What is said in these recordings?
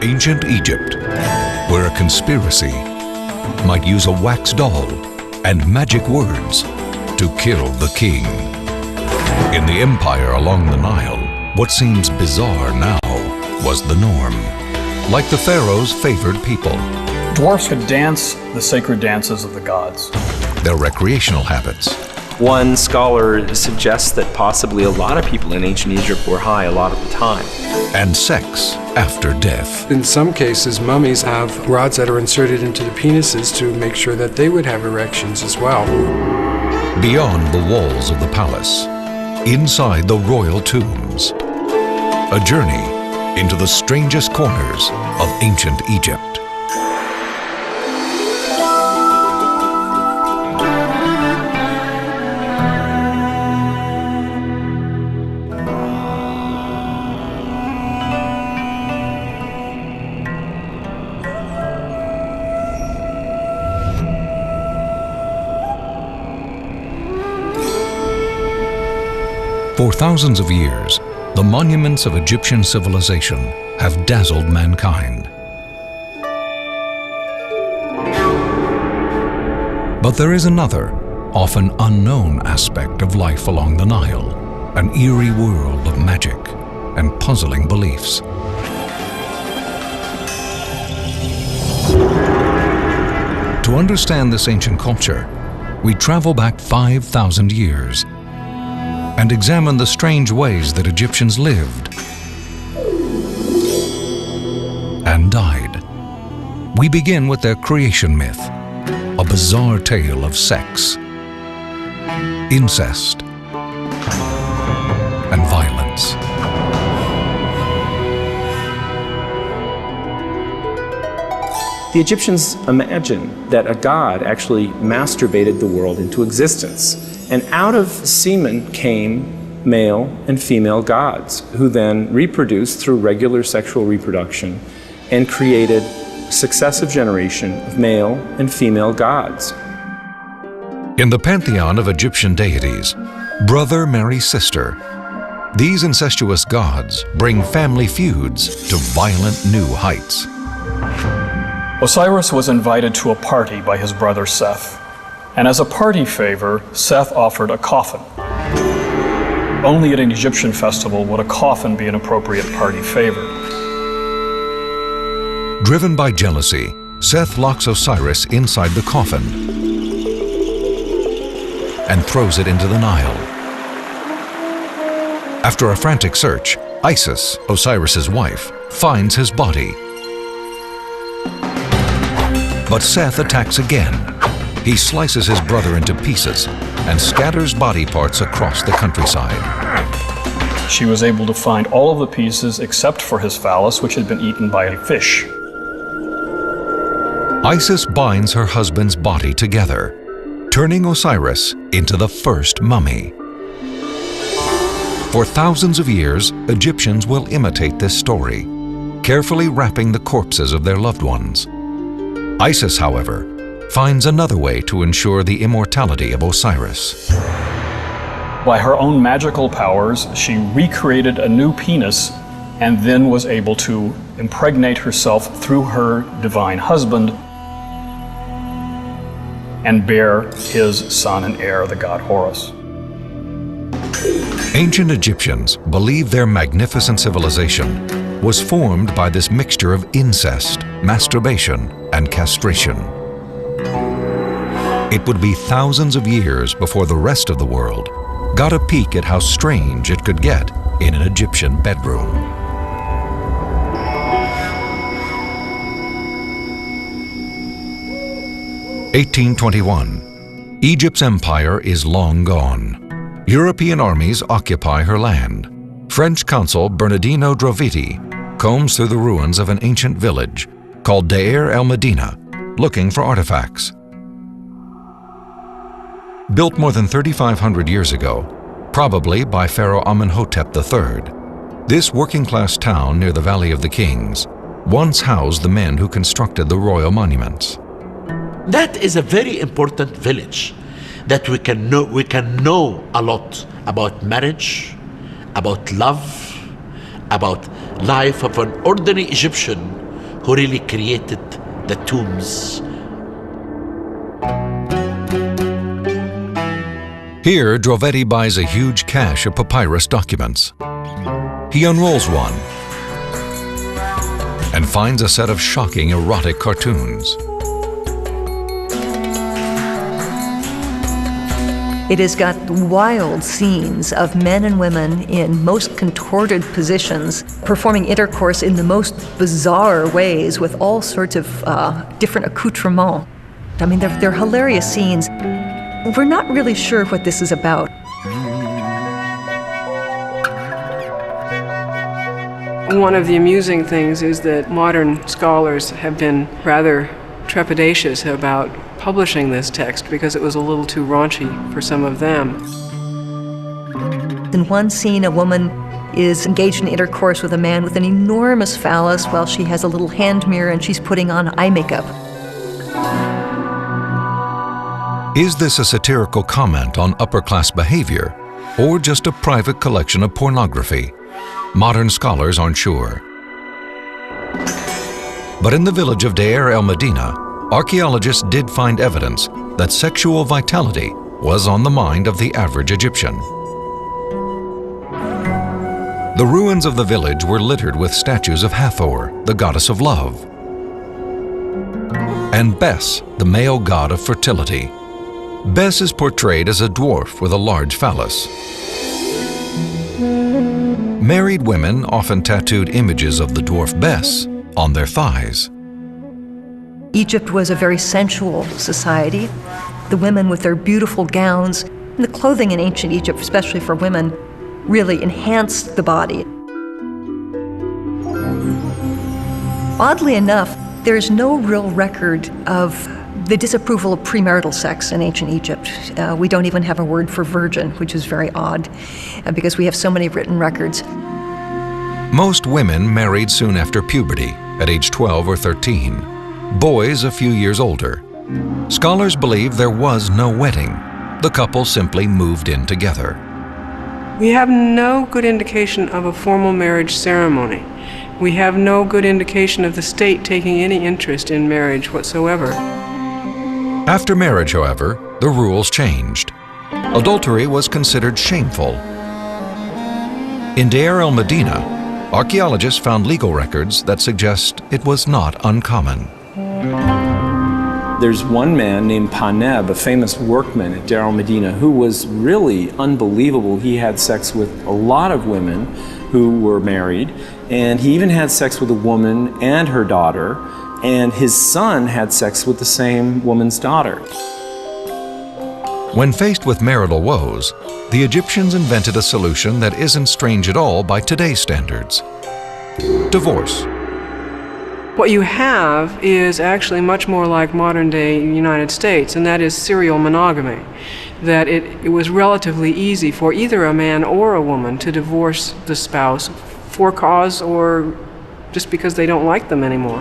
Ancient Egypt, where a conspiracy might use a wax doll and magic words to kill the king. In the empire along the Nile, what seems bizarre now was the norm. Like the Pharaohs' favored people. Dwarfs could dance the sacred dances of the gods. Their recreational habits. One scholar suggests that possibly a lot of people in ancient Egypt were high a lot of the time. And sex after death. In some cases, mummies have rods that are inserted into the penises to make sure that they would have erections as well. Beyond the walls of the palace, inside the royal tombs, a journey into the strangest corners of ancient Egypt. For thousands of years, the monuments of Egyptian civilization have dazzled mankind. But there is another, often unknown aspect of life along the Nile, an eerie world of magic and puzzling beliefs. To understand this ancient culture, we travel back 5,000 years and examine the strange ways that Egyptians lived and died. We begin with their creation myth, a bizarre tale of sex, incest, and violence. The Egyptians imagined that a god actually masturbated the world into existence. And out of semen came male and female gods, who then reproduced through regular sexual reproduction and created a successive generation of male and female gods. In the pantheon of Egyptian deities, brother marries sister. These incestuous gods bring family feuds to violent new heights. Osiris was invited to a party by his brother Seth. And as a party favor, Seth offered a coffin. Only at an Egyptian festival would a coffin be an appropriate party favor. Driven by jealousy, Seth locks Osiris inside the coffin and throws it into the Nile. After a frantic search, Isis, Osiris's wife, finds his body. But Seth attacks again. He slices his brother into pieces and scatters body parts across the countryside. She was able to find all of the pieces except for his phallus, which had been eaten by a fish. Isis binds her husband's body together, turning Osiris into the first mummy. For thousands of years, Egyptians will imitate this story, carefully wrapping the corpses of their loved ones. Isis, however, finds another way to ensure the immortality of Osiris. By her own magical powers, she recreated a new penis and then was able to impregnate herself through her divine husband and bear his son and heir, the god Horus. Ancient Egyptians believed their magnificent civilization was formed by this mixture of incest, masturbation, and castration. It would be thousands of years before the rest of the world got a peek at how strange it could get in an Egyptian bedroom. (1821). Egypt's empire is long gone. European armies occupy her land. French consul Bernardino Droviti combs through the ruins of an ancient village called Deir el-Medina, looking for artifacts. Built more than 3,500 years ago, probably by Pharaoh Amenhotep III, this working-class town near the Valley of the Kings once housed the men who constructed the royal monuments. That is a very important village that we can know a lot about marriage, about love, about life of an ordinary Egyptian who really created the tombs. Here, Drovetti buys a huge cache of papyrus documents. He unrolls one and finds a set of shocking erotic cartoons. It has got wild scenes of men and women in most contorted positions, performing intercourse in the most bizarre ways with all sorts of different accoutrements. I mean, they're hilarious scenes. We're not really sure what this is about. One of the amusing things is that modern scholars have been rather trepidatious about publishing this text because it was a little too raunchy for some of them. In one scene, a woman is engaged in intercourse with a man with an enormous phallus while she has a little hand mirror and she's putting on eye makeup. Is this a satirical comment on upper-class behavior, or just a private collection of pornography? Modern scholars aren't sure. But in the village of Deir el-Medina, archaeologists did find evidence that sexual vitality was on the mind of the average Egyptian. The ruins of the village were littered with statues of Hathor, the goddess of love, and Bes, the male god of fertility. Bes is portrayed as a dwarf with a large phallus. Married women often tattooed images of the dwarf Bes on their thighs. Egypt was a very sensual society. The women with their beautiful gowns, and the clothing in ancient Egypt, especially for women, really enhanced the body. Oddly enough, there is no real record of the disapproval of premarital sex in ancient Egypt. We don't even have a word for virgin, which is very odd, because we have so many written records. Most women married soon after puberty, at age 12 or 13. Boys a few years older. Scholars believe there was no wedding. The couple simply moved in together. We have no good indication of a formal marriage ceremony. We have no good indication of the state taking any interest in marriage whatsoever. After marriage, however, the rules changed. Adultery was considered shameful. In Deir el-Medina, archaeologists found legal records that suggest it was not uncommon. There's one man named Paneb, a famous workman at Deir el-Medina, who was really unbelievable. He had sex with a lot of women who were married, and he even had sex with a woman and her daughter, and his son had sex with the same woman's daughter. When faced with marital woes, the Egyptians invented a solution that isn't strange at all by today's standards: divorce. What you have is actually much more like modern-day United States, and that is serial monogamy. That it was relatively easy for either a man or a woman to divorce the spouse for cause or just because they don't like them anymore.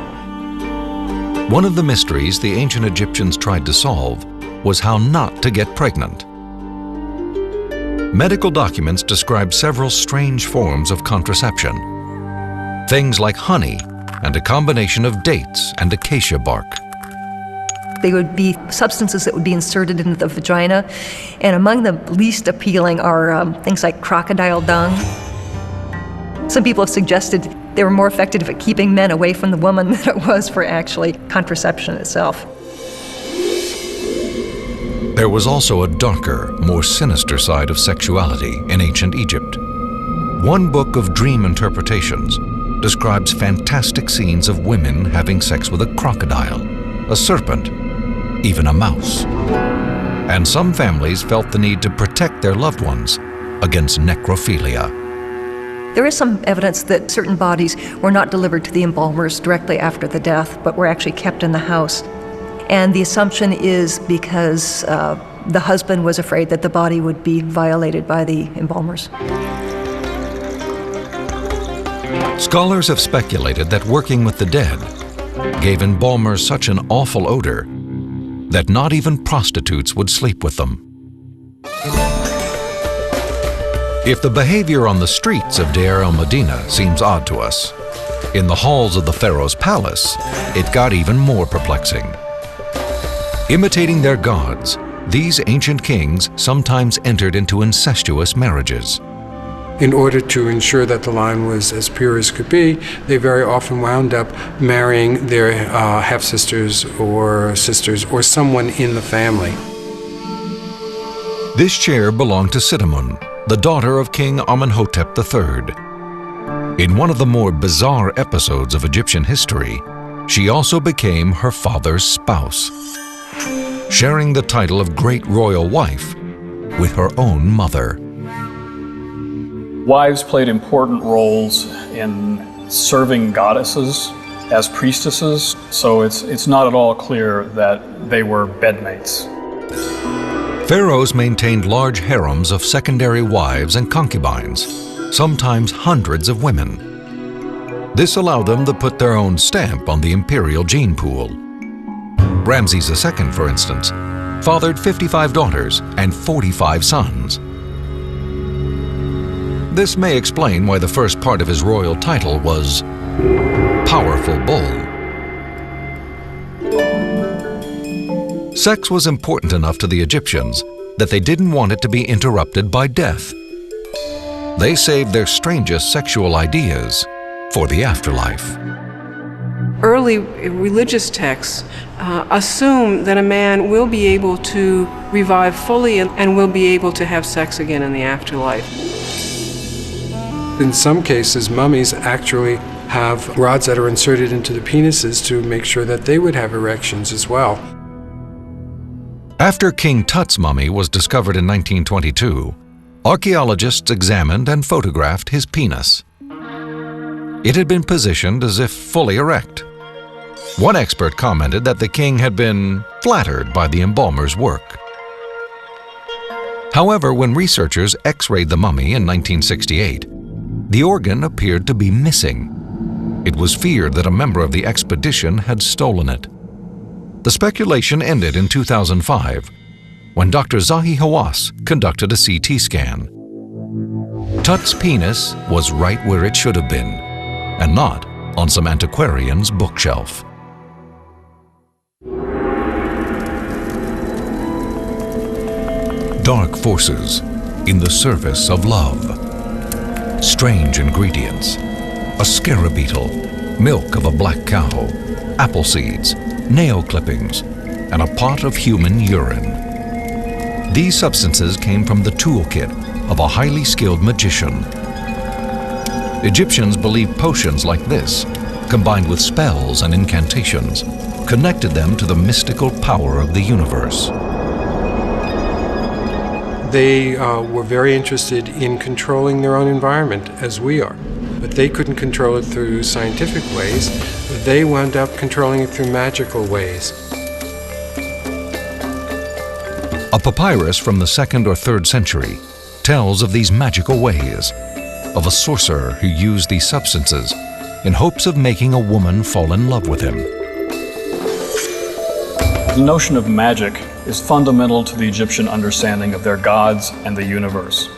One of the mysteries the ancient Egyptians tried to solve was how not to get pregnant. Medical documents describe several strange forms of contraception. Things like honey and a combination of dates and acacia bark. They would be substances that would be inserted into the vagina, and among the least appealing are things like crocodile dung. Some people have suggested they were more effective at keeping men away from the woman than it was for actually contraception itself. There was also a darker, more sinister side of sexuality in ancient Egypt. One book of dream interpretations describes fantastic scenes of women having sex with a crocodile, a serpent, even a mouse. And some families felt the need to protect their loved ones against necrophilia. There is some evidence that certain bodies were not delivered to the embalmers directly after the death, but were actually kept in the house. And the assumption is because the husband was afraid that the body would be violated by the embalmers. Scholars have speculated that working with the dead gave embalmers such an awful odor that not even prostitutes would sleep with them. If the behavior on the streets of Deir el-Medina seems odd to us, In the halls of the Pharaoh's palace, it got even more perplexing. Imitating their gods, these ancient kings sometimes entered into incestuous marriages. In order to ensure that the line was as pure as could be, they very often wound up marrying their half-sisters or sisters or someone in the family. This chair belonged to Citamun, the daughter of King Amenhotep III. In one of the more bizarre episodes of Egyptian history, she also became her father's spouse, sharing the title of Great Royal Wife with her own mother. Wives played important roles in serving goddesses as priestesses, so it's not at all clear that they were bedmates. Pharaohs maintained large harems of secondary wives and concubines, sometimes hundreds of women. This allowed them to put their own stamp on the imperial gene pool. Ramses II, for instance, fathered 55 daughters and 45 sons. This may explain why the first part of his royal title was Powerful Bull. Sex was important enough to the Egyptians that they didn't want it to be interrupted by death. They saved their strangest sexual ideas for the afterlife. Early religious texts assume that a man will be able to revive fully and will be able to have sex again in the afterlife. In some cases, mummies actually have rods that are inserted into the penises to make sure that they would have erections as well. After King Tut's mummy was discovered in 1922, archaeologists examined and photographed his penis. It had been positioned as if fully erect. One expert commented that the king had been flattered by the embalmer's work. However, when researchers X-rayed the mummy in 1968, the organ appeared to be missing. It was feared that a member of the expedition had stolen it. The speculation ended in 2005, when Dr. Zahi Hawass conducted a CT scan. Tut's penis was right where it should have been, and not on some antiquarian's bookshelf. Dark forces in the service of love. Strange ingredients: a scarab beetle, milk of a black cow, apple seeds, nail clippings, and a pot of human urine. These substances came from the toolkit of a highly skilled magician. Egyptians believed potions like this, combined with spells and incantations, connected them to the mystical power of the universe. They were very interested in controlling their own environment, as we are. But they couldn't control it through scientific ways. They wound up controlling it through magical ways. A papyrus from the 2nd or 3rd century tells of these magical ways, of a sorcerer who used these substances in hopes of making a woman fall in love with him. The notion of magic is fundamental to the Egyptian understanding of their gods and the universe.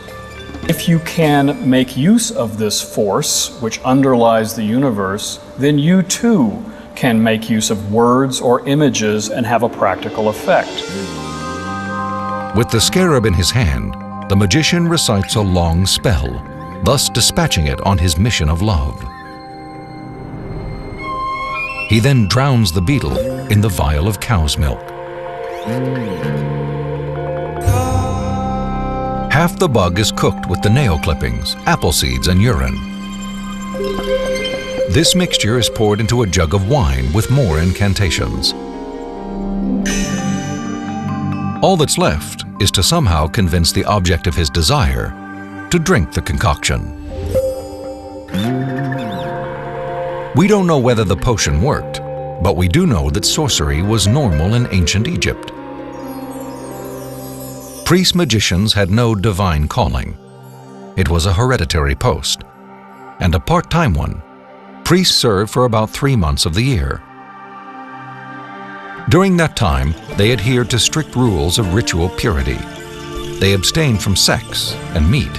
If you can make use of this force which underlies the universe, then you too can make use of words or images and have a practical effect. With the scarab in his hand, the magician recites a long spell, thus dispatching it on his mission of love. He then drowns the beetle in the vial of cow's milk. Half the bug is cooked with the nail clippings, apple seeds, and urine. This mixture is poured into a jug of wine with more incantations. All that's left is to somehow convince the object of his desire to drink the concoction. We don't know whether the potion worked, but we do know that sorcery was normal in ancient Egypt. Priest-magicians had no divine calling. It was a hereditary post, and a part-time one. Priests served for about 3 months of the year. During that time, they adhered to strict rules of ritual purity. They abstained from sex and meat.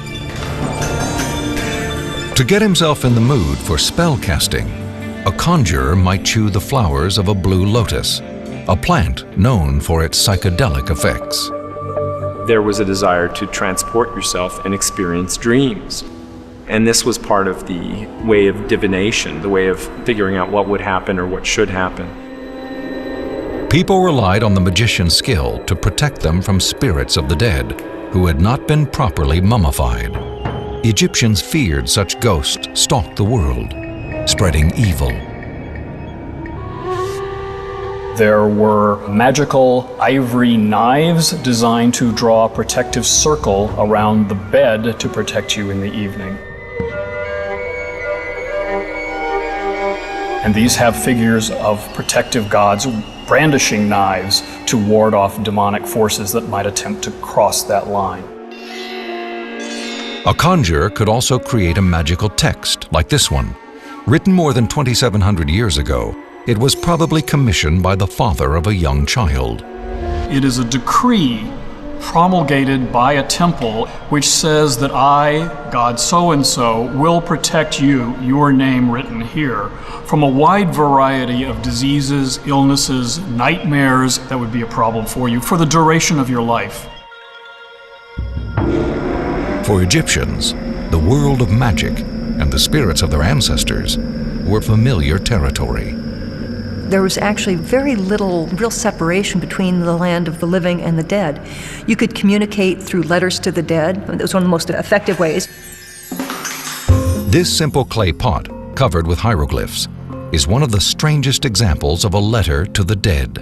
To get himself in the mood for spell casting, a conjurer might chew the flowers of a blue lotus, a plant known for its psychedelic effects. There was a desire to transport yourself and experience dreams. And this was part of the way of divination, the way of figuring out what would happen or what should happen. People relied on the magician's skill to protect them from spirits of the dead who had not been properly mummified. Egyptians feared such ghosts stalked the world, spreading evil. There were magical ivory knives designed to draw a protective circle around the bed to protect you in the evening. And these have figures of protective gods brandishing knives to ward off demonic forces that might attempt to cross that line. A conjurer could also create a magical text like this one. Written more than 2,700 years ago, it was probably commissioned by the father of a young child. It is a decree promulgated by a temple which says that I, God so-and-so, will protect you, your name written here, from a wide variety of diseases, illnesses, nightmares that would be a problem for you for the duration of your life. For Egyptians, the world of magic and the spirits of their ancestors were familiar territory. There was actually very little real separation between the land of the living and the dead. You could communicate through letters to the dead. It was one of the most effective ways. This simple clay pot, covered with hieroglyphs, is one of the strangest examples of a letter to the dead.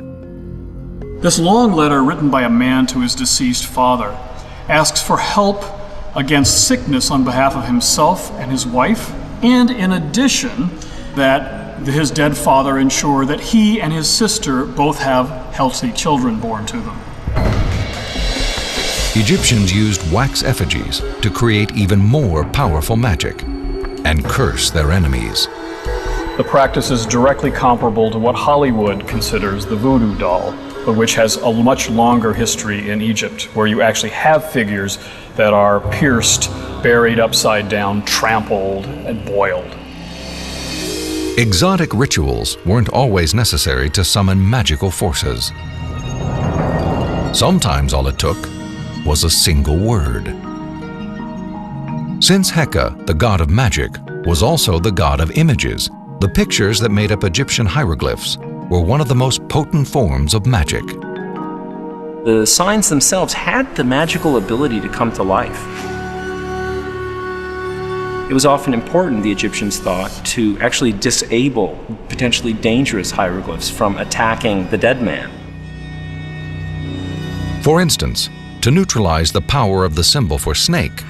This long letter written by a man to his deceased father asks for help against sickness on behalf of himself and his wife, and in addition, that his dead father ensure that he and his sister both have healthy children born to them. Egyptians used wax effigies to create even more powerful magic and curse their enemies. The practice is directly comparable to what Hollywood considers the voodoo doll, but which has a much longer history in Egypt, where you actually have figures that are pierced, buried upside down, trampled, and boiled. Exotic rituals weren't always necessary to summon magical forces. Sometimes all it took was a single word. Since Heka, the god of magic, was also the god of images, the pictures that made up Egyptian hieroglyphs were one of the most potent forms of magic. The signs themselves had the magical ability to come to life. It was often important, the Egyptians thought, to actually disable potentially dangerous hieroglyphs from attacking the dead man. For instance, to neutralize the power of the symbol for snake,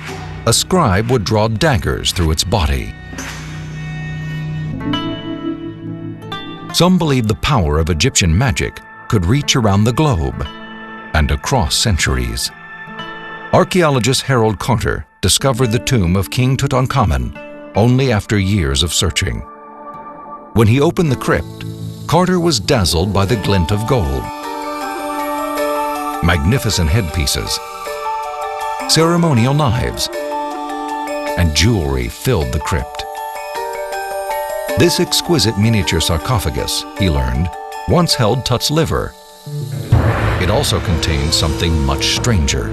a scribe would draw daggers through its body. Some believed the power of Egyptian magic could reach around the globe and across centuries. Archaeologist Harold Carter discovered the tomb of King Tutankhamun only after years of searching. When he opened the crypt, Carter was dazzled by the glint of gold. Magnificent headpieces, ceremonial knives, and jewelry filled the crypt. This exquisite miniature sarcophagus, he learned, once held Tut's liver. It also contained something much stranger: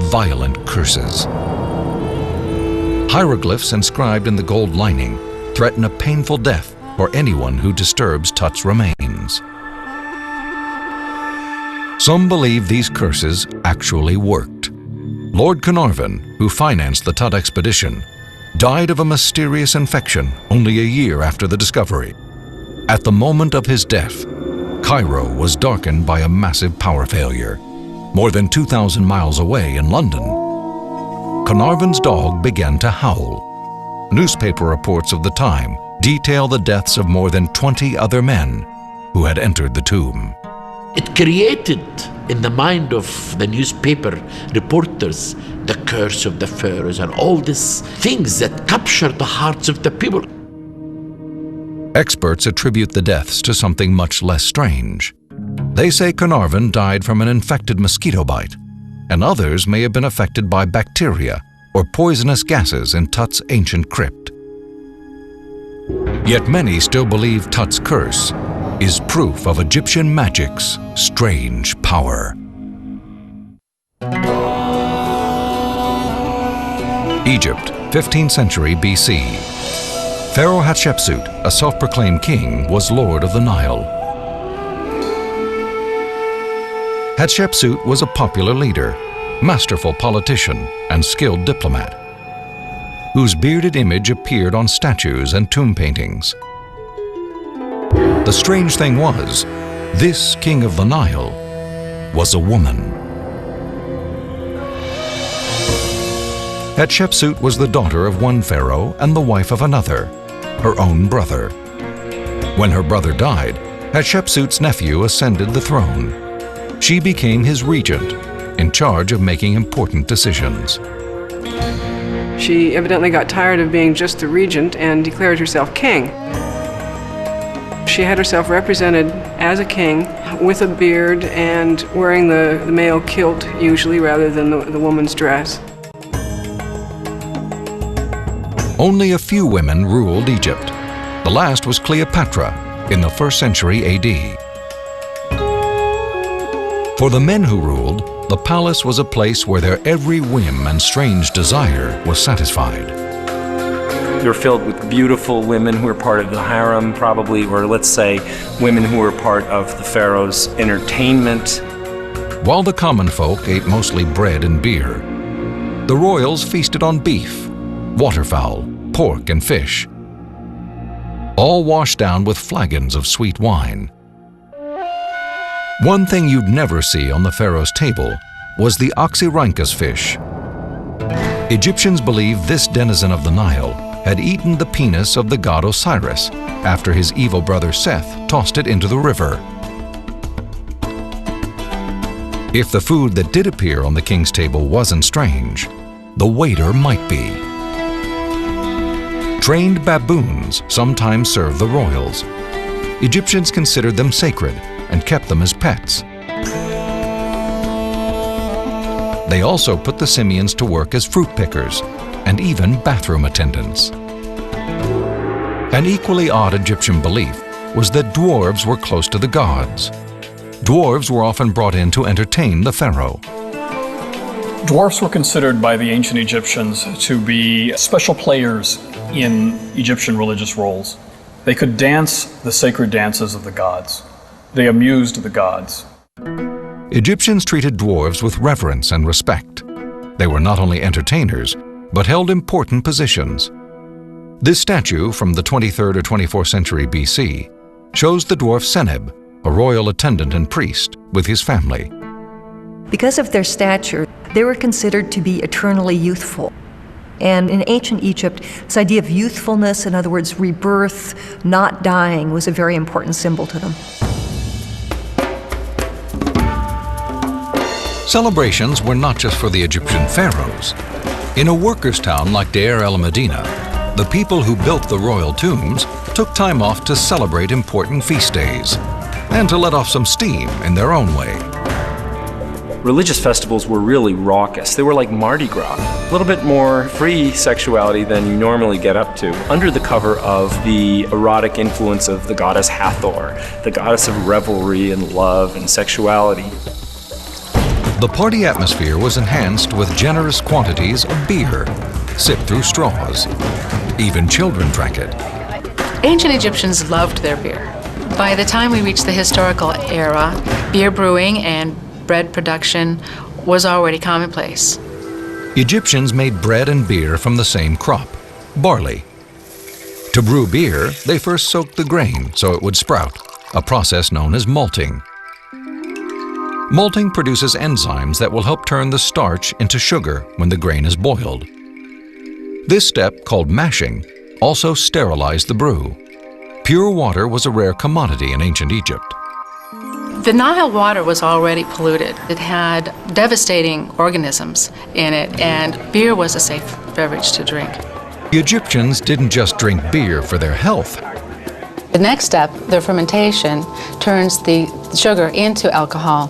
violent curses. Hieroglyphs inscribed in the gold lining threaten a painful death for anyone who disturbs Tut's remains. Some believe these curses actually worked. Lord Carnarvon, who financed the Tut expedition, died of a mysterious infection only a year after the discovery. At the moment of his death, Cairo was darkened by a massive power failure. More than 2,000 miles away in London, Carnarvon's dog began to howl. Newspaper reports of the time detail the deaths of more than 20 other men who had entered the tomb. It created in the mind of the newspaper reporters the curse of the pharaohs and all these things that captured the hearts of the people. Experts attribute the deaths to something much less strange. They say Carnarvon died from an infected mosquito bite, and others may have been affected by bacteria or poisonous gases in Tut's ancient crypt. Yet many still believe Tut's curse is proof of Egyptian magic's strange power. Egypt, 15th century BC. Pharaoh Hatshepsut, a self-proclaimed king, was lord of the Nile. Hatshepsut was a popular leader, masterful politician, and skilled diplomat, whose bearded image appeared on statues and tomb paintings. The strange thing was, this king of the Nile was a woman. Hatshepsut was the daughter of one pharaoh and the wife of another, her own brother. When her brother died, Hatshepsut's nephew ascended the throne. She became his regent, in charge of making important decisions. She evidently got tired of being just the regent and declared herself king. She had herself represented as a king with a beard and wearing the male kilt usually rather than the woman's dress. Only a few women ruled Egypt. The last was Cleopatra in the 1st century AD. For the men who ruled, the palace was a place where their every whim and strange desire was satisfied. They were filled with beautiful women who were part of the harem, probably, or let's say women who were part of the pharaoh's entertainment. While the common folk ate mostly bread and beer, the royals feasted on beef, waterfowl, pork, and fish, all washed down with flagons of sweet wine. One thing you'd never see on the pharaoh's table was the oxyrhynchus fish. Egyptians believed this denizen of the Nile had eaten the penis of the god Osiris after his evil brother Seth tossed it into the river. If the food that did appear on the king's table wasn't strange, the waiter might be. Trained baboons sometimes served the royals. Egyptians considered them sacred and kept them as pets. They also put the simians to work as fruit pickers and even bathroom attendants. An equally odd Egyptian belief was that dwarves were close to the gods. Dwarves were often brought in to entertain the pharaoh. Dwarfs were considered by the ancient Egyptians to be special players in Egyptian religious roles. They could dance the sacred dances of the gods. They amused the gods. Egyptians treated dwarves with reverence and respect. They were not only entertainers, but held important positions. This statue from the 23rd or 24th century BC shows the dwarf Seneb, a royal attendant and priest, with his family. Because of their stature, they were considered to be eternally youthful. And in ancient Egypt, this idea of youthfulness, in other words, rebirth, not dying, was a very important symbol to them. Celebrations were not just for the Egyptian pharaohs. In a workers' town like Deir el-Medina, the people who built the royal tombs took time off to celebrate important feast days and to let off some steam in their own way. Religious festivals were really raucous. They were like Mardi Gras, a little bit more free sexuality than you normally get up to, under the cover of the erotic influence of the goddess Hathor, the goddess of revelry and love and sexuality. The party atmosphere was enhanced with generous quantities of beer, sipped through straws. Even children drank it. Ancient Egyptians loved their beer. By the time we reached the historical era, beer brewing and bread production was already commonplace. Egyptians made bread and beer from the same crop, barley. To brew beer, they first soaked the grain so it would sprout, a process known as malting. Malting produces enzymes that will help turn the starch into sugar when the grain is boiled. This step, called mashing, also sterilized the brew. Pure water was a rare commodity in ancient Egypt. The Nile water was already polluted. It had devastating organisms in it, and beer was a safe beverage to drink. The Egyptians didn't just drink beer for their health. The next step, the fermentation, turns the sugar into alcohol.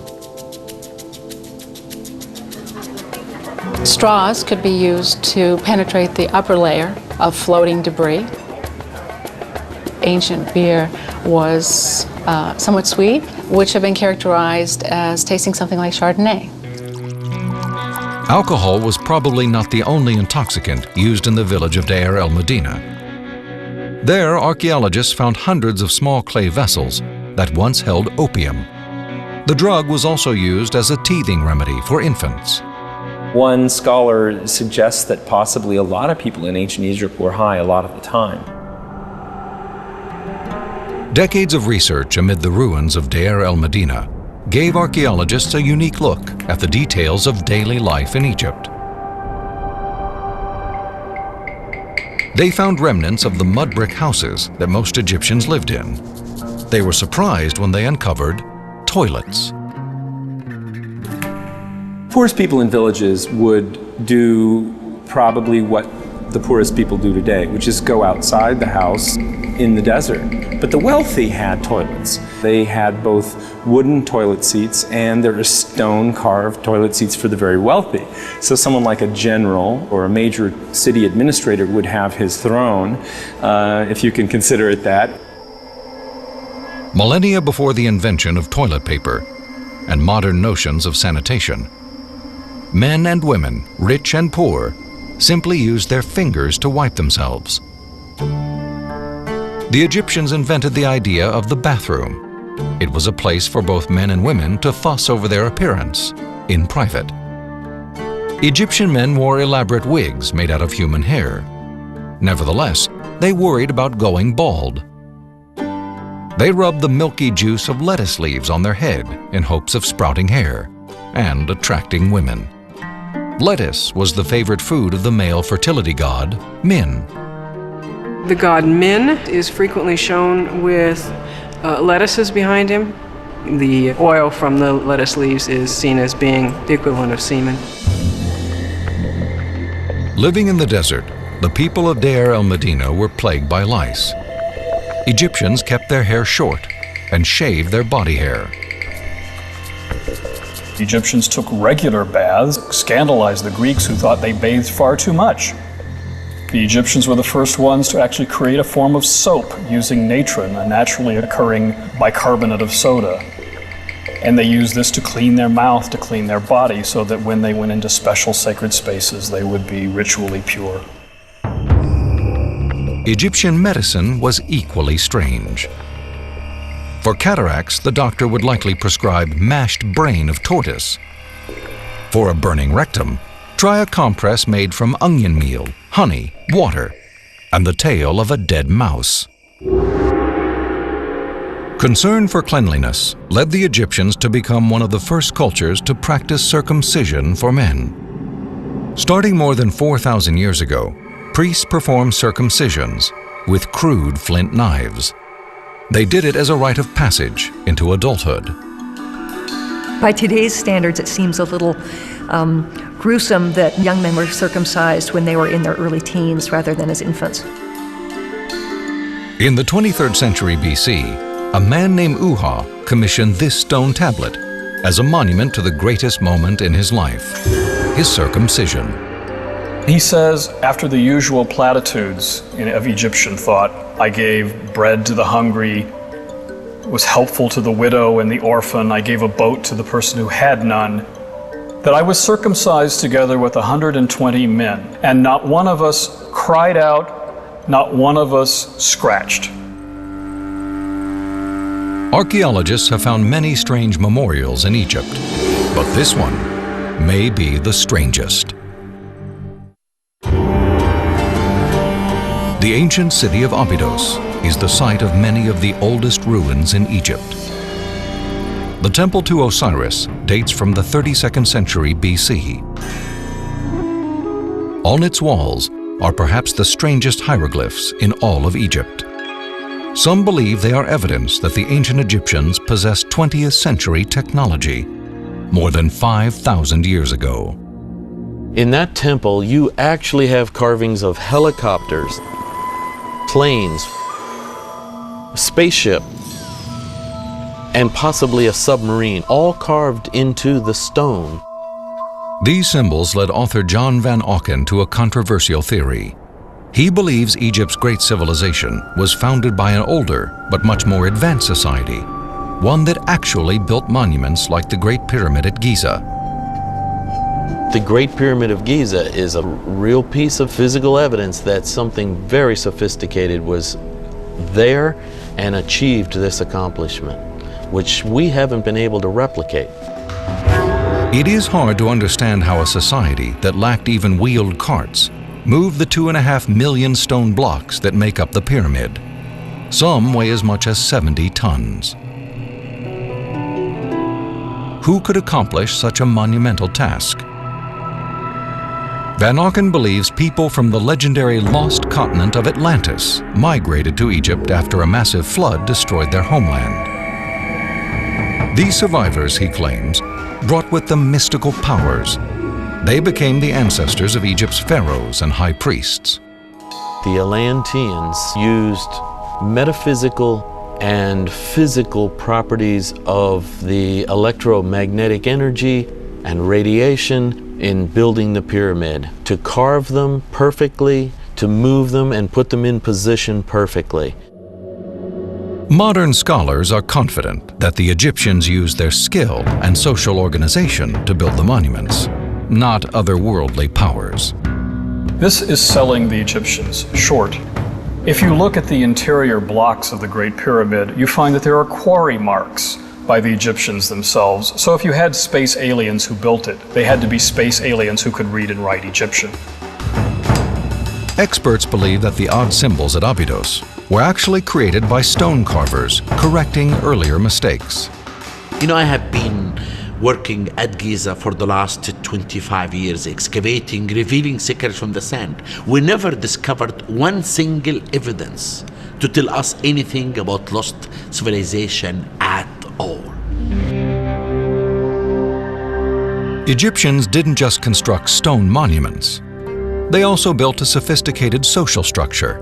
Straws could be used to penetrate the upper layer of floating debris. Ancient beer was somewhat sweet, which have been characterized as tasting something like Chardonnay. Alcohol was probably not the only intoxicant used in the village of Deir el-Medina. There, archaeologists found hundreds of small clay vessels that once held opium. The drug was also used as a teething remedy for infants. One scholar suggests that possibly a lot of people in ancient Egypt were high a lot of the time. Decades of research amid the ruins of Deir el-Medina gave archaeologists a unique look at the details of daily life in Egypt. They found remnants of the mud brick houses that most Egyptians lived in. They were surprised when they uncovered toilets. Poorest people in villages would do probably what the poorest people do today, which is go outside the house in the desert. But the wealthy had toilets. They had both wooden toilet seats and there are stone-carved toilet seats for the very wealthy. So someone like a general or a major city administrator would have his throne, if you can consider it that. Millennia before the invention of toilet paper and modern notions of sanitation, men and women, rich and poor, simply used their fingers to wipe themselves. The Egyptians invented the idea of the bathroom. It was a place for both men and women to fuss over their appearance in private. Egyptian men wore elaborate wigs made out of human hair. Nevertheless, they worried about going bald. They rubbed the milky juice of lettuce leaves on their head in hopes of sprouting hair and attracting women. Lettuce was the favorite food of the male fertility god, Min. The god Min is frequently shown with lettuces behind him. The oil from the lettuce leaves is seen as being the equivalent of semen. Living in the desert, the people of Deir el-Medina were plagued by lice. Egyptians kept their hair short and shaved their body hair. The Egyptians took regular baths, scandalized the Greeks who thought they bathed far too much. The Egyptians were the first ones to actually create a form of soap using natron, a naturally occurring bicarbonate of soda. And they used this to clean their mouth, to clean their body, so that when they went into special sacred spaces, they would be ritually pure. Egyptian medicine was equally strange. For cataracts, the doctor would likely prescribe mashed brain of tortoise. For a burning rectum, try a compress made from onion meal, honey, water, and the tail of a dead mouse. Concern for cleanliness led the Egyptians to become one of the first cultures to practice circumcision for men. Starting more than 4,000 years ago, priests performed circumcisions with crude flint knives. They did it as a rite of passage into adulthood. By today's standards, it seems a little gruesome that young men were circumcised when they were in their early teens rather than as infants. In the 23rd century BC, a man named Uha commissioned this stone tablet as a monument to the greatest moment in his life, his circumcision. He says, after the usual platitudes of Egyptian thought, I gave bread to the hungry, was helpful to the widow and the orphan, I gave a boat to the person who had none, that I was circumcised together with 120 men, and not one of us cried out, not one of us scratched. Archaeologists have found many strange memorials in Egypt, but this one may be the strangest. The ancient city of Abydos is the site of many of the oldest ruins in Egypt. The temple to Osiris dates from the 32nd century BC. On its walls are perhaps the strangest hieroglyphs in all of Egypt. Some believe they are evidence that the ancient Egyptians possessed 20th century technology more than 5,000 years ago. In that temple, you actually have carvings of helicopters, planes, a spaceship, and possibly a submarine, all carved into the stone. These symbols led author John Van Auken to a controversial theory. He believes Egypt's great civilization was founded by an older but much more advanced society, one that actually built monuments like the Great Pyramid at Giza. The Great Pyramid of Giza is a real piece of physical evidence that something very sophisticated was there and achieved this accomplishment, which we haven't been able to replicate. It is hard to understand how a society that lacked even wheeled carts moved the 2.5 million stone blocks that make up the pyramid. Some weigh as much as 70 tons. Who could accomplish such a monumental task? Van Auken believes people from the legendary lost continent of Atlantis migrated to Egypt after a massive flood destroyed their homeland. These survivors, he claims, brought with them mystical powers. They became the ancestors of Egypt's pharaohs and high priests. The Atlanteans used metaphysical and physical properties of the electromagnetic energy and radiation in building the pyramid, to carve them perfectly, to move them and put them in position perfectly. Modern scholars are confident that the Egyptians used their skill and social organization to build the monuments, not otherworldly powers. This is selling the Egyptians short. If you look at the interior blocks of the Great Pyramid, you find that there are quarry marks by the Egyptians themselves. So if you had space aliens who built it, they had to be space aliens who could read and write Egyptian. Experts believe that the odd symbols at Abydos were actually created by stone carvers, correcting earlier mistakes. You know, I have been working at Giza for the last 25 years, excavating, revealing secrets from the sand. We never discovered one single evidence to tell us anything about lost civilization at all. Egyptians didn't just construct stone monuments. They also built a sophisticated social structure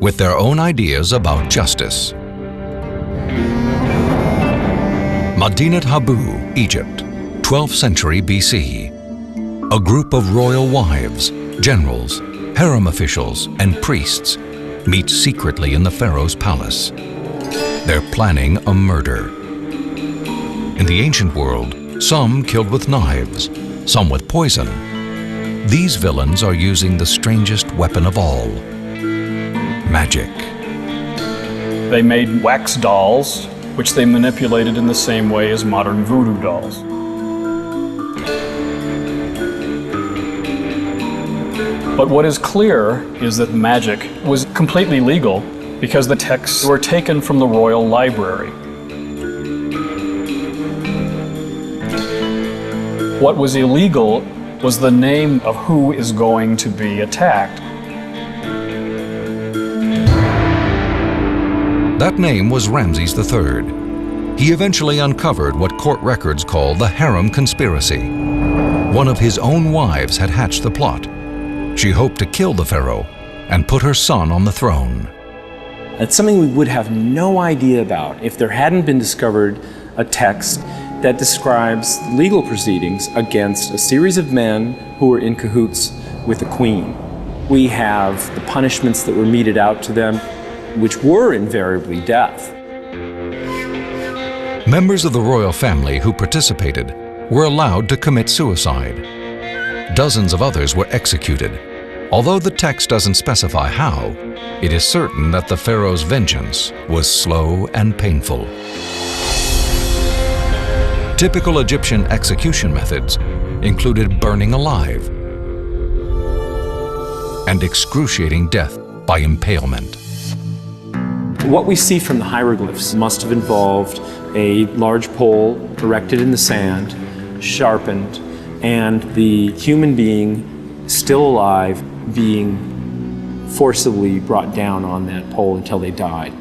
with their own ideas about justice. Madinat Habu, Egypt, 12th century BC. A group of royal wives, generals, harem officials, and priests meet secretly in the pharaoh's palace. They're planning a murder. In the ancient world, some killed with knives, some with poison. These villains are using the strangest weapon of all: magic. They made wax dolls, which they manipulated in the same way as modern voodoo dolls. But what is clear is that magic was completely legal because the texts were taken from the royal library. What was illegal was the name of who is going to be attacked. That name was Ramses III. He eventually uncovered what court records call the harem conspiracy. One of his own wives had hatched the plot. She hoped to kill the pharaoh and put her son on the throne. That's something we would have no idea about if there hadn't been discovered a text that describes legal proceedings against a series of men who were in cahoots with the queen. We have the punishments that were meted out to them, which were invariably death. Members of the royal family who participated were allowed to commit suicide. Dozens of others were executed. Although the text doesn't specify how, it is certain that the pharaoh's vengeance was slow and painful. Typical Egyptian execution methods included burning alive and excruciating death by impalement. What we see from the hieroglyphs must have involved a large pole erected in the sand, sharpened, and the human being, still alive, being forcibly brought down on that pole until they died.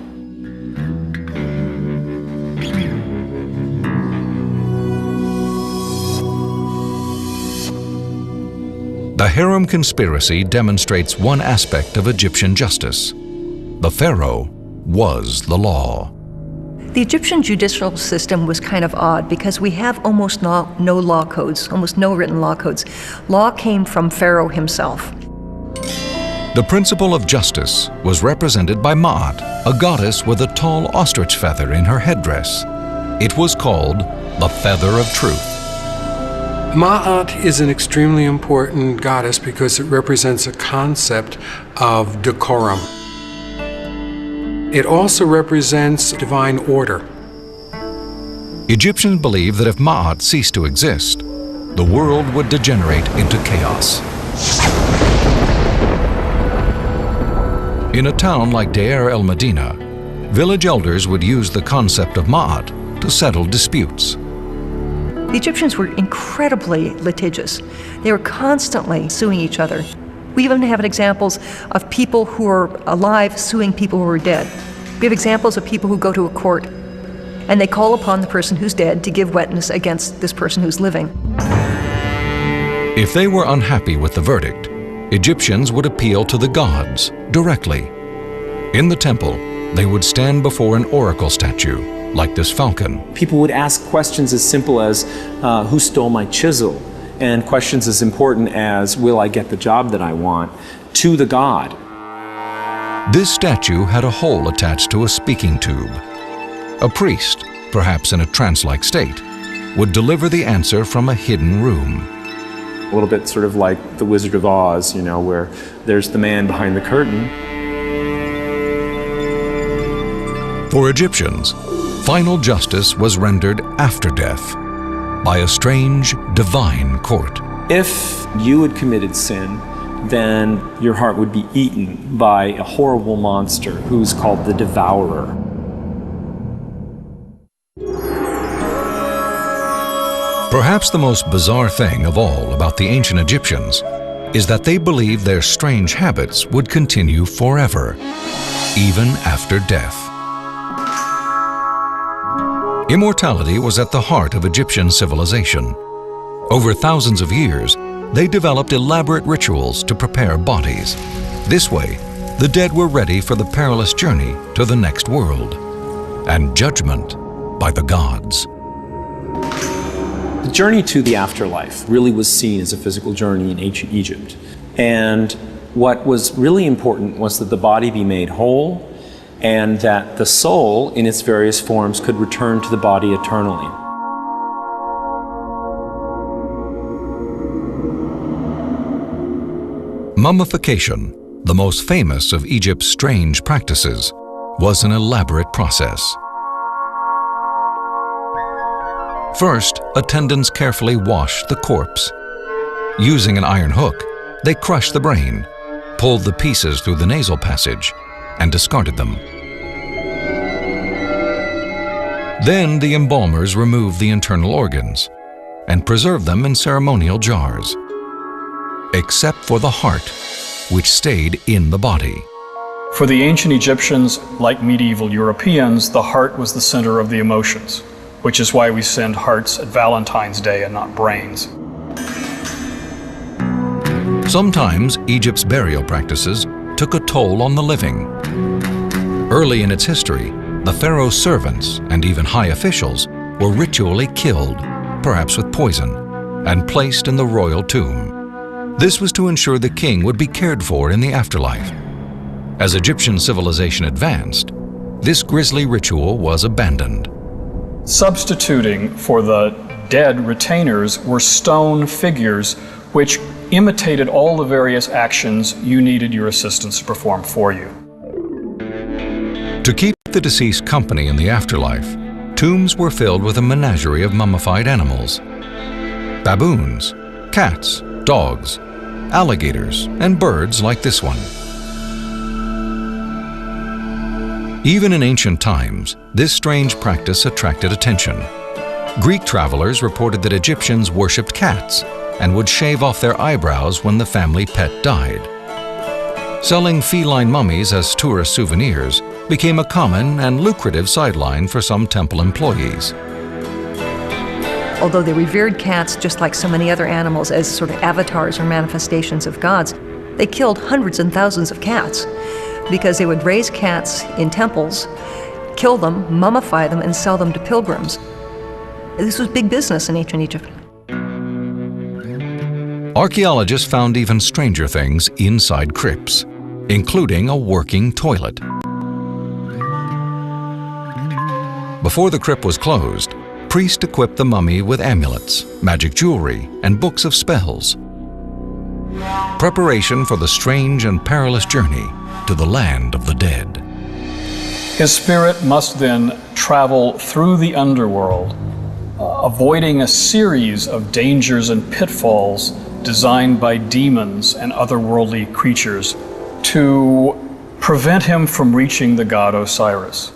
The harem conspiracy demonstrates one aspect of Egyptian justice. The pharaoh was the law. The Egyptian judicial system was kind of odd because we have almost no law codes, almost no written law codes. Law came from Pharaoh himself. The principle of justice was represented by Ma'at, a goddess with a tall ostrich feather in her headdress. It was called the Feather of Truth. Ma'at is an extremely important goddess because it represents a concept of decorum. It also represents divine order. Egyptians believed that if Ma'at ceased to exist, the world would degenerate into chaos. In a town like Deir el-Medina, village elders would use the concept of Ma'at to settle disputes. The Egyptians were incredibly litigious. They were constantly suing each other. We even have examples of people who are alive suing people who are dead. We have examples of people who go to a court and they call upon the person who's dead to give witness against this person who's living. If they were unhappy with the verdict, Egyptians would appeal to the gods directly. In the temple, they would stand before an oracle statue, like this falcon. People would ask questions as simple as, who stole my chisel? And questions as important as, will I get the job that I want? To the god. This statue had a hole attached to a speaking tube. A priest, perhaps in a trance-like state, would deliver the answer from a hidden room. A little bit sort of like the Wizard of Oz, you know, where there's the man behind the curtain. For Egyptians, final justice was rendered after death by a strange divine court. If you had committed sin, then your heart would be eaten by a horrible monster who's called the Devourer. Perhaps the most bizarre thing of all about the ancient Egyptians is that they believed their strange habits would continue forever, even after death. Immortality was at the heart of Egyptian civilization. Over thousands of years, they developed elaborate rituals to prepare bodies. This way, the dead were ready for the perilous journey to the next world and judgment by the gods. The journey to the afterlife really was seen as a physical journey in ancient Egypt. And what was really important was that the body be made whole and that the soul, in its various forms, could return to the body eternally. Mummification, the most famous of Egypt's strange practices, was an elaborate process. First, attendants carefully washed the corpse. Using an iron hook, they crushed the brain, pulled the pieces through the nasal passage, and discarded them. Then the embalmers removed the internal organs and preserved them in ceremonial jars, except for the heart, which stayed in the body. For the ancient Egyptians, like medieval Europeans, the heart was the center of the emotions, which is why we send hearts at Valentine's Day and not brains. Sometimes Egypt's burial practices took a toll on the living. Early in its history, the Pharaoh's servants and even high officials were ritually killed, perhaps with poison, and placed in the royal tomb. This was to ensure the king would be cared for in the afterlife. As Egyptian civilization advanced, this grisly ritual was abandoned. Substituting for the dead retainers were stone figures which imitated all the various actions you needed your assistants to perform for you. To keep the deceased company in the afterlife, tombs were filled with a menagerie of mummified animals. Baboons, cats, dogs, alligators, and birds like this one. Even in ancient times, this strange practice attracted attention. Greek travelers reported that Egyptians worshipped cats and would shave off their eyebrows when the family pet died. Selling feline mummies as tourist souvenirs became a common and lucrative sideline for some temple employees. Although they revered cats just like so many other animals as sort of avatars or manifestations of gods, they killed hundreds and thousands of cats because they would raise cats in temples, kill them, mummify them, and sell them to pilgrims. This was big business in ancient Egypt. Archaeologists found even stranger things inside crypts, including a working toilet. Before the crypt was closed, priests equipped the mummy with amulets, magic jewelry, and books of spells. Preparation for the strange and perilous journey to the land of the dead. His spirit must then travel through the underworld, avoiding a series of dangers and pitfalls designed by demons and otherworldly creatures to prevent him from reaching the god Osiris.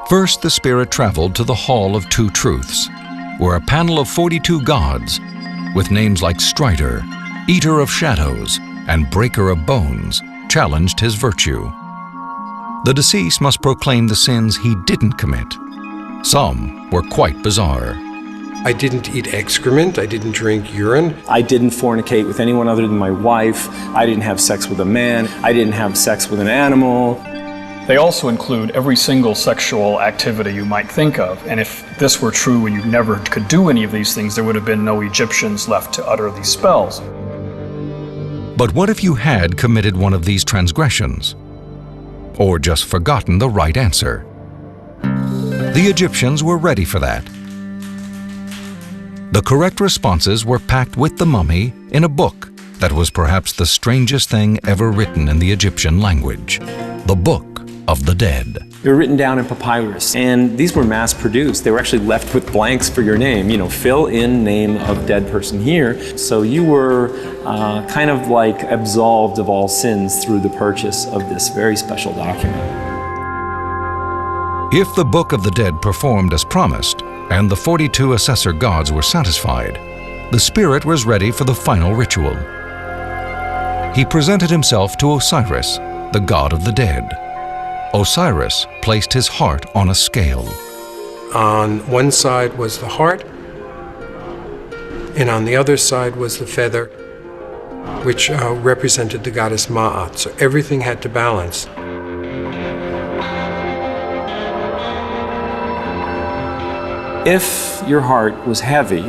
First, the spirit traveled to the Hall of Two Truths, where a panel of 42 gods, with names like Strider, Eater of Shadows, and Breaker of Bones, challenged his virtue. The deceased must proclaim the sins he didn't commit. Some were quite bizarre. I didn't eat excrement. I didn't drink urine. I didn't fornicate with anyone other than my wife. I didn't have sex with a man. I didn't have sex with an animal. They also include every single sexual activity you might think of, and if this were true and you never could do any of these things, there would have been no Egyptians left to utter these spells. But what if you had committed one of these transgressions? Or just forgotten the right answer? The Egyptians were ready for that. The correct responses were packed with the mummy in a book that was perhaps the strangest thing ever written in the Egyptian language, the Book of the Dead. They were written down in papyrus, and these were mass-produced. They were actually left with blanks for your name. You know, fill in name of dead person here. So you were kind of like absolved of all sins through the purchase of this very special document. If the Book of the Dead performed as promised, and the 42 assessor gods were satisfied, the spirit was ready for the final ritual. He presented himself to Osiris, the god of the dead. Osiris placed his heart on a scale. On one side was the heart, and on the other side was the feather, which represented the goddess Ma'at. So everything had to balance. If your heart was heavy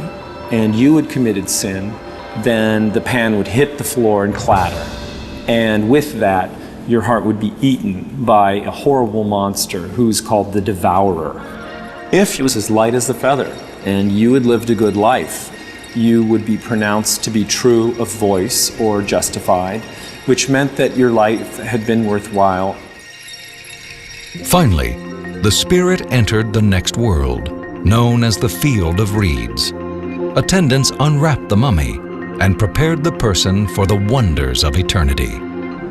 and you had committed sin, then the pan would hit the floor and clatter. And with that, your heart would be eaten by a horrible monster who's called the Devourer. If it was as light as the feather and you had lived a good life, you would be pronounced to be true of voice or justified, which meant that your life had been worthwhile. Finally, the spirit entered the next world, known as the Field of Reeds. Attendants unwrapped the mummy and prepared the person for the wonders of eternity.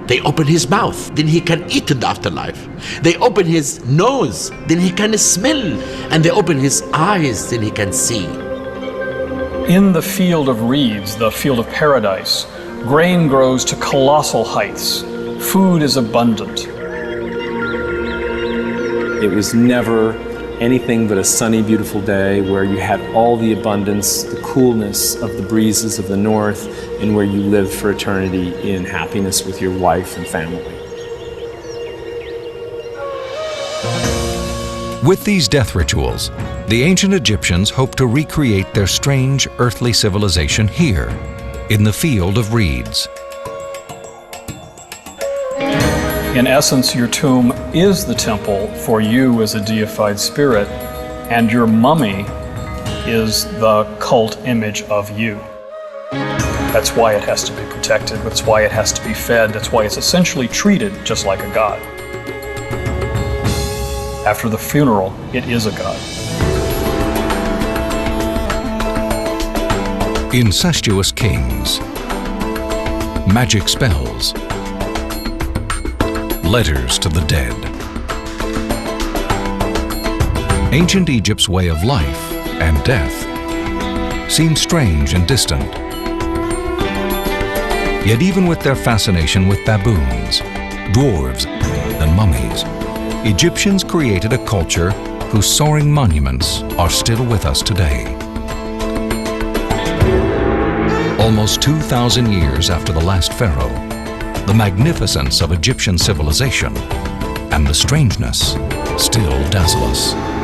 They open his mouth, then he can eat in the afterlife. They open his nose, then he can smell. And they open his eyes, then he can see. In the Field of Reeds, the field of paradise, grain grows to colossal heights. Food is abundant. It was never anything but a sunny, beautiful day where you had all the abundance, the coolness of the breezes of the north, and where you lived for eternity in happiness with your wife and family. With these death rituals, the ancient Egyptians hoped to recreate their strange earthly civilization here, in the Field of Reeds. In essence, your tomb is the temple for you as a deified spirit, and your mummy is the cult image of you. That's why it has to be protected, that's why it has to be fed, that's why it's essentially treated just like a god. After the funeral, it is a god. Incestuous kings, magic spells, letters to the dead. Ancient Egypt's way of life and death seemed strange and distant. Yet even with their fascination with baboons, dwarves, and mummies, Egyptians created a culture whose soaring monuments are still with us today. Almost 2,000 years after the last pharaoh, the magnificence of Egyptian civilization, and the strangeness still dazzle us.